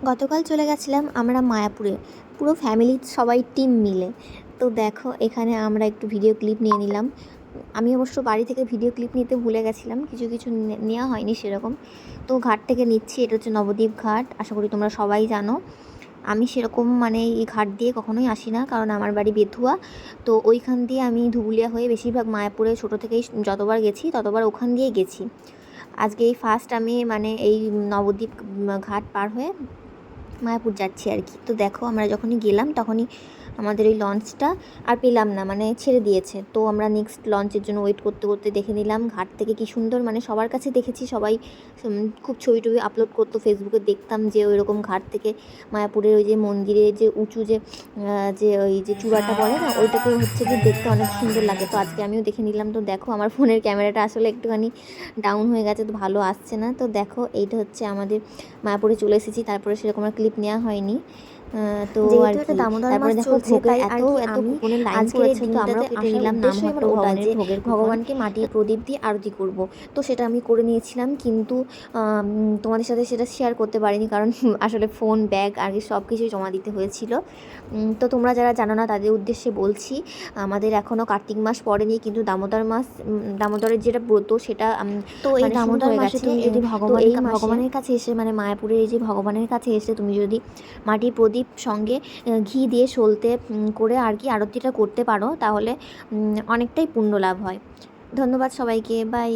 গতকাল চলে গেছিলাম আমরা মায়াপুরে, পুরো ফ্যামিলির সবাই টিম মিলে। তো দেখো এখানে আমরা একটু ভিডিও ক্লিপ নিয়ে নিলাম। আমি অবশ্য বাড়ি থেকে ভিডিও ক্লিপ নিতে ভুলে গেছিলাম, কিছু কিছু নেওয়া হয়নি সেরকম। তো ঘাট থেকে নিচ্ছি, এটা হচ্ছে নবদ্বীপ ঘাট, আশা করি তোমরা সবাই জানো। আমি সেরকম মানে এই ঘাট দিয়ে কখনোই আসি না, কারণ আমার বাড়ি বেথুয়া। তো ওইখান দিয়ে আমি ধুবুলিয়া হয়ে বেশিরভাগ মায়াপুরে ছোটো থেকেই যতবার গেছি ততবার ওখান দিয়েই গেছি। আজকে এই ফার্স্ট আমি মানে এই নবদ্বীপ ঘাট পার হয়ে মায়াপুর যাচ্ছি আর কি। তো দেখো আমরা যখনই গেলাম তখনই আমাদের ওই লঞ্চটা আর পেলাম না, মানে ছেড়ে দিয়েছে। তো আমরা নেক্সট লঞ্চের জন্য ওয়েট করতে করতে দেখে নিলাম ঘাট থেকে কি সুন্দর, মানে সবার কাছে দেখেছি সবাই খুব ছবি টবি আপলোড করতো ফেসবুকে, দেখতাম যে ওই রকম ঘাট থেকে মায়াপুরের ওই যে মন্দিরের যে উঁচু যে ওই যে চূড়াটা বলে না, ওইটাকে হচ্ছে কি দেখতে অনেক সুন্দর লাগে। তো আজকে আমিও দেখে নিলাম। তো দেখো আমার ফোনের ক্যামেরাটা আসলে একটুখানি ডাউন হয়ে গেছে, তো ভালো আসছে না। তো দেখো এইটা হচ্ছে আমাদের মায়াপুরে চলে এসেছি, তারপরে সেরকম আর ক্লিপ নেওয়া হয়নি। তো আর কি তারপরে দেখো ভোগের এত এত কুপনের লাইন পড়েছে, তো আমরাও কেটে নিলাম নামহট্ট ভবনের ভোগের ভগবানকে মাটির প্রদীপ দিয়ে আরতি করব। তো সেটা আমি করে নিয়েছিলাম, কিন্তু তোমাদের সাথে সেটা শেয়ার করতে পারিনি, কারণ আসলে ফোন ব্যাগ আগে সব কিছুই জমা দিতে হয়েছিল। তো তোমরা যারা জানো না তাদের উদ্দেশ্যে বলছি, আমাদের এখনও কার্তিক মাস পড়েনি, কিন্তু দামোদর মাস, দামোদরের যেটা ব্রত সেটা তো এই দামোদর মাসে তুমি যদি ভগবানের কাছে এসে, মানে মায়াপুরের এই যে ভগবানের কাছে এসে তুমি যদি মাটির প্রদীপ সঙ্গে ঘি দিয়ে সলতে করে আর কি আরতিটা করতে পারো, তাহলে অনেকটাই পুণ্য লাভ হয়। ধন্যবাদ সবাইকে, বাই।